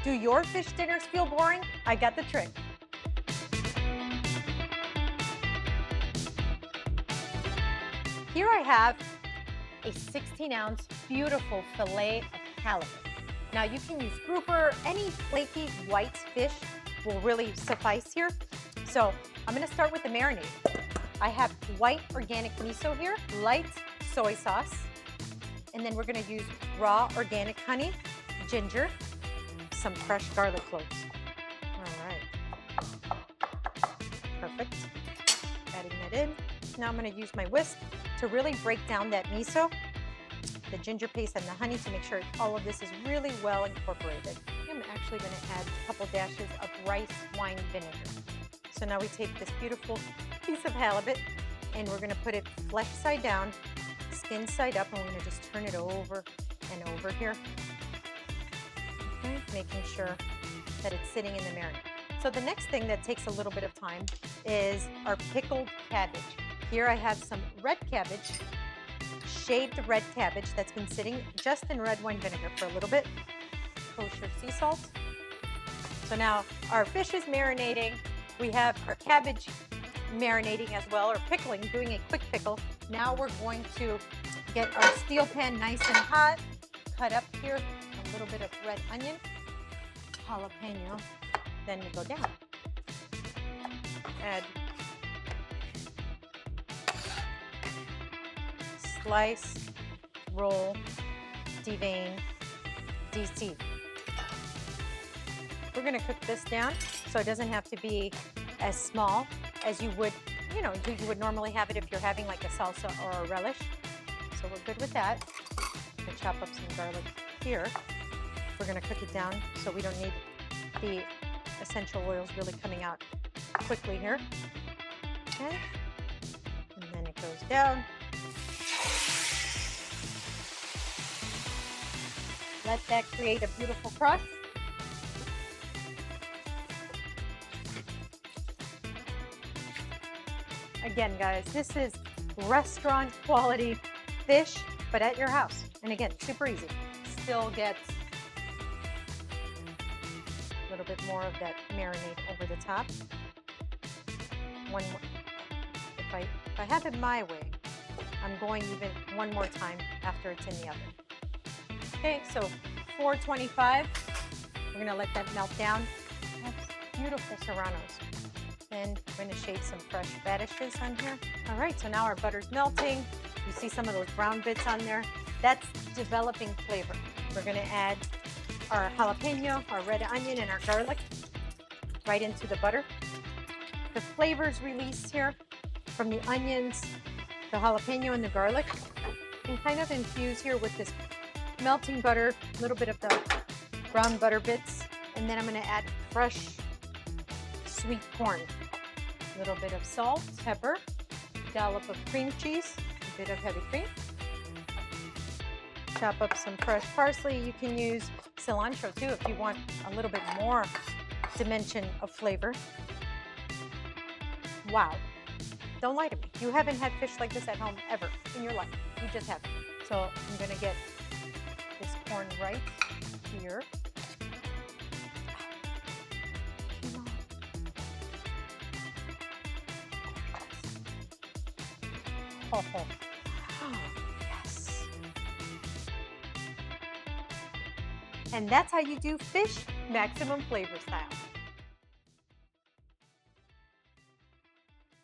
Do your fish dinners feel boring? I got the trick. Here I have a 16-ounce beautiful fillet of halibut. Now you can use grouper, any flaky white fish will really suffice here. So I'm gonna start with the marinade. I have white organic miso here, light soy sauce, and then we're gonna use raw organic honey, ginger, some fresh garlic cloves. All right, perfect. Adding that in. Now I'm gonna use my whisk to really break down that miso, the ginger paste and the honey to make sure all of this is really well incorporated. I'm actually gonna add a couple dashes of rice wine vinegar. So now we take this beautiful piece of halibut and we're gonna put it flesh side down, skin side up, and we're gonna just turn it over and over here. Okay, making sure that it's sitting in the marinade. So the next thing that takes a little bit of time is our pickled cabbage. Here I have some red cabbage, shaved red cabbage that's been sitting just in red wine vinegar for a little bit, kosher sea salt. So now our fish is marinating. We have our cabbage marinating as well, or pickling, doing a quick pickle. Now we're going to get our steel pan nice and hot, cut up here a little bit of red onion, jalapeno, then we go down. Add slice, roll, devein, de-seed. We're gonna cook this down so it doesn't have to be as small as you would, you would normally have it if you're having like a salsa or a relish. So we're good with that. I'm gonna chop up some garlic here. We're gonna cook it down so we don't need the essential oils really coming out quickly here. Okay, and then it goes down. Let that create a beautiful crust. Again, guys, this is restaurant quality fish, but at your house. And again, super easy. Still gets a little bit more of that marinade over the top. One more. If I have it my way, I'm going even one more time after it's in the oven. Okay, so 425. We're gonna let that melt down. That's beautiful serranos. And we're gonna shade some fresh radishes on here. All right, so now our butter's melting. You see some of those brown bits on there. That's developing flavor. We're gonna add our jalapeno, our red onion, and our garlic right into the butter. The flavors released here from the onions, the jalapeno, and the garlic, and kind of infuse here with this melting butter, a little bit of the brown butter bits, and then I'm gonna add fresh sweet corn, a little bit of salt, pepper, dollop of cream cheese, a bit of heavy cream. Chop up some fresh parsley. You can use cilantro too if you want a little bit more dimension of flavor. Wow, don't lie to me. You haven't had fish like this at home ever in your life. You just haven't. So I'm gonna get this corn right here. Oh, yes. And that's how you do fish maximum flavor style.